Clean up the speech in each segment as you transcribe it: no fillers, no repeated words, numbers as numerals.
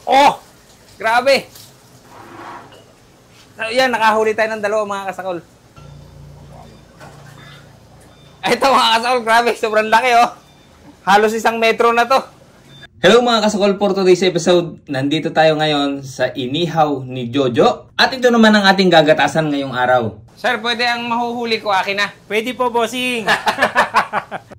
Oh! Grabe! So, yan, nakahuli tayo ng dalawa mga kasakol. Ito mga kasakol, grabe, sobrang laki oh. Halos 1 metro na to. Hello mga kasakol, for today's episode, nandito tayo ngayon sa inihaw ni Jojo. At ito naman ang ating gagatasan ngayong araw. Sir, pwede ang mahuhuli ko akin na? Pwede po, bossing.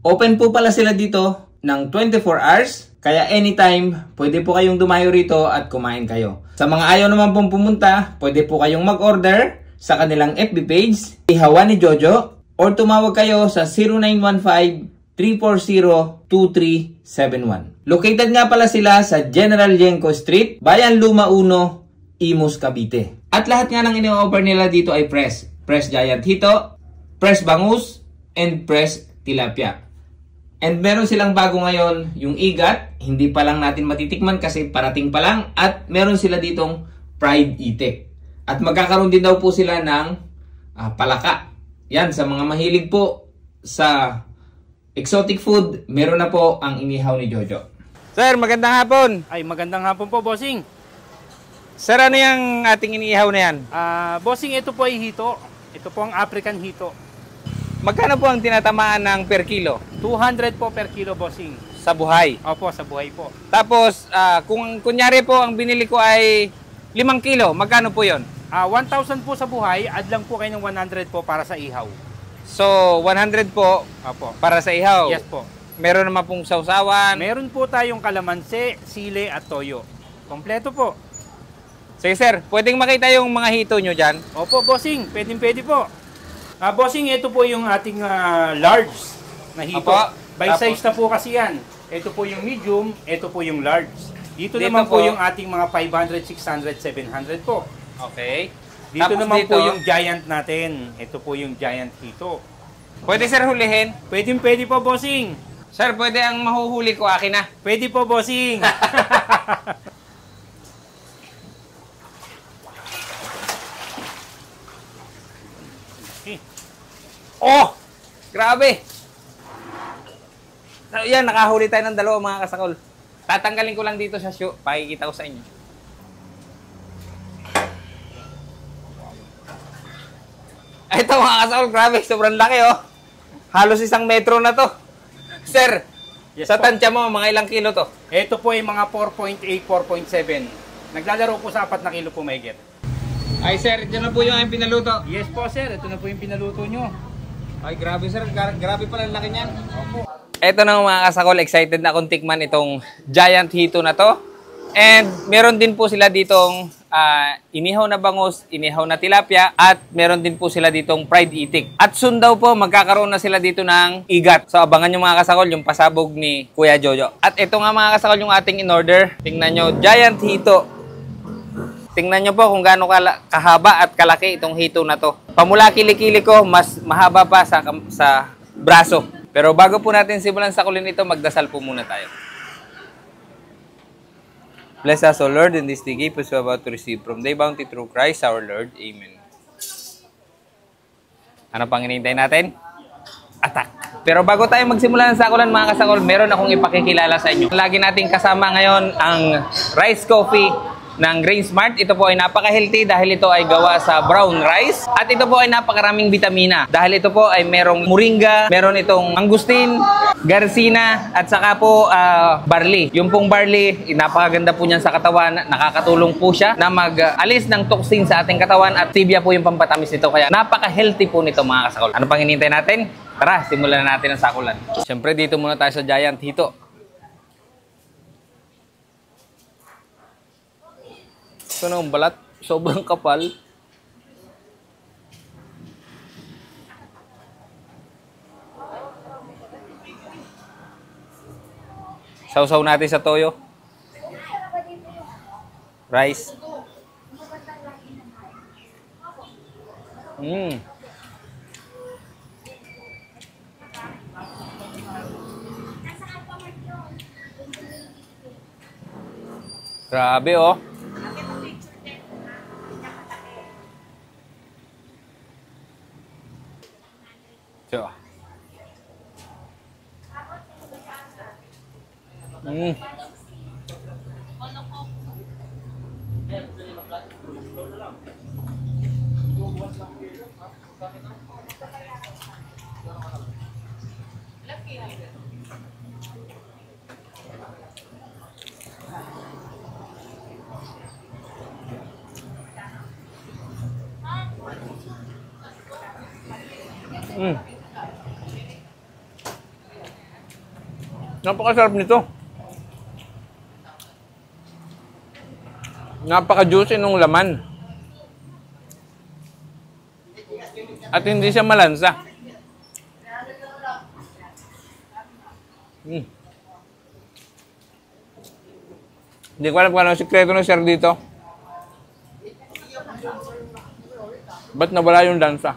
Open po pala sila dito ng 24 hours. Kaya anytime, pwede po kayong dumayo rito at kumain kayo. Sa mga ayaw naman pong pumunta, pwede po kayong mag-order sa kanilang FB page, Ihawan ni Jojo, or tumawag kayo sa 0915-340-2371. Located nga pala sila sa General Yenko Street, Bayan Luma 1, Imus, Cavite. At lahat nga ng ino-offer nila dito ay fresh giant hito, fresh bangus, and fresh tilapia. And meron silang bago ngayon, yung igat, hindi pa lang natin matitikman kasi parating pa lang. At meron sila ditong fried itik. At magkakaroon din daw po sila ng palaka. Yan, sa mga mahilig po sa exotic food, meron na po ang inihaw ni Jojo. Sir, magandang hapon. Ay, magandang hapon po, bossing. Sir, ano yung ating inihaw na yan? Bossing, ito po ay hito. Ito po ang African hito. Magkano po ang tinatamaan ng per kilo? 200 po per kilo, bossing. Sa buhay? Opo, sa buhay po. Tapos, kung kunyari po ang binili ko ay 5 kilo, magkano po yon? 1,000 po sa buhay, add lang po kayo ng 100 po para sa ihaw. So, 100 po Opo. para sa ihaw? Yes po. Meron naman pong sausawan? Meron po tayong kalamansi, sili at toyo. Kompleto po. Sige sir, pwedeng makita yung mga hito nyo dyan? Opo, bossing. Pwede po. Bossing, ito po yung ating large na hito. Opo. By size na po kasi yan. Ito po yung medium, ito po yung large. Dito naman po yung ating mga 500, 600, 700 po. Okay. Dito Tapos naman dito, po yung giant natin. Ito po yung giant hito. pwede sir hulihin? Pwede po, bossing. Sir, pwede ang mahuhuli ko akin na? Pwede po, bossing. Oh! Grabe! So, yan, nakahuli tayo ng dalawa mga kasakol. Tatanggalin ko lang dito sa shoe. Pakikita ko sa inyo. Ito mga kasakol, grabe. Sobrang laki oh. Halos 1 metro na to. Sir, Yes, sa po. tansya mo, mga ilang kilo to? Ito po ay mga 4.8, 4.7. Naglalaro po sa 4 na kilo po mahigit. Ay sir, dyan na po yung aming pinaluto. Yes po, sir. Ito na po yung pinaluto nyo. Ay grabe sir, grabe pala ang laki niyan. Eto na mga kasakol, excited na akong tikman itong giant hito na to. And meron din po sila ditong inihaw na bangus, inihaw na tilapia, at meron din po sila ditong fried itik. At soon daw po, magkakaroon na sila dito ng igat. So abangan nyo mga kasakol, yung pasabog ni Kuya Jojo. At ito nga mga kasakol yung ating in-order. Tingnan nyo, giant hito. Tingnan nyo po kung gaano kahaba at kalaki itong hito na to. Pamula kilikili ko, mas mahaba pa sa braso. Pero bago po natin simulan sakulin ito, magdasal po muna tayo. Bless us, O Lord, in this day gift we are about to receive from thy bounty through Christ our Lord. Amen. Ano pang hinihintay natin? Attack! Pero bago tayo magsimula ng sakulan mga kasakol, meron akong ipakikilala sa inyo. Lagi nating kasama ngayon ang rice coffee ng Grain Smart. Ito po ay napaka-healthy dahil ito ay gawa sa brown rice. At ito po ay napakaraming vitamina dahil ito po ay merong moringa, meron itong mangustin, garcina, at saka po barley. Yung pong barley, napakaganda po niyan sa katawan. Nakakatulong po siya na mag-alis ng toxin sa ating katawan at stevia po yung pampatamis nito. Kaya napaka-healthy po nito mga kasakol. Ano pang hinihintay natin? Tara, simulan na natin ang sakulan. Siyempre dito muna tayo sa giant hito. Ito na ang balat. Sobrang kapal. Sausaw natin sa toyo. Rice. Grabe oh. So. Mm. Napakasarap nito. Napaka-juicy nung laman. At hindi siya malansa. Mm. Hindi ko alam kung ano ang sikreto ng sir dito. Ba't nawala yung lansa?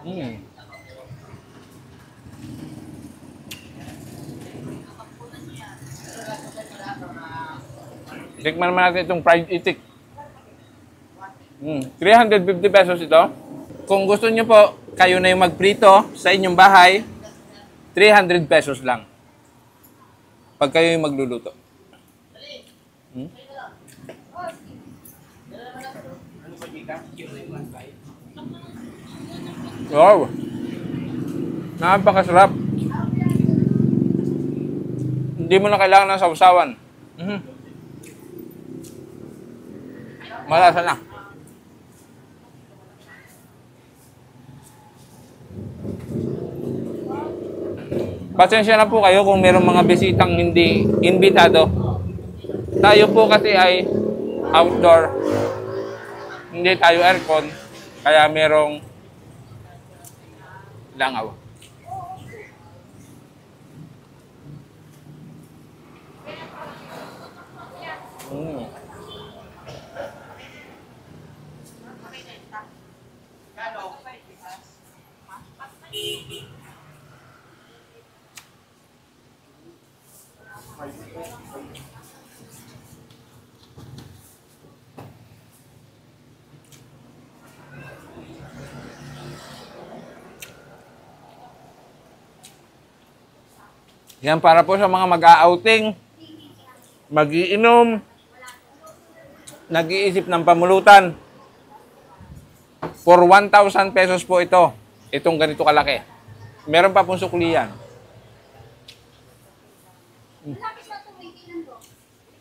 Mm. Tikman naman natin itong fried itik. 350 pesos ito. Kung gusto niyo po, kayo na yung magprito sa inyong bahay, 300 pesos lang. Pag kayo yung magluluto. Wow! Napakasarap. Hindi mo na kailangan ng sausawan. Malasa na. Pasensya na po kayo kung mayroong mga bisitang hindi imbitado. Tayo po kasi ay outdoor. Hindi tayo aircon. Kaya mayroong langaw. Yan para po sa mga mag-a-outing, mag-iinom, nag-iisip ng pamulutan. For 1,000 pesos po ito. Itong ganito kalaki. Meron pa pong sukli yan.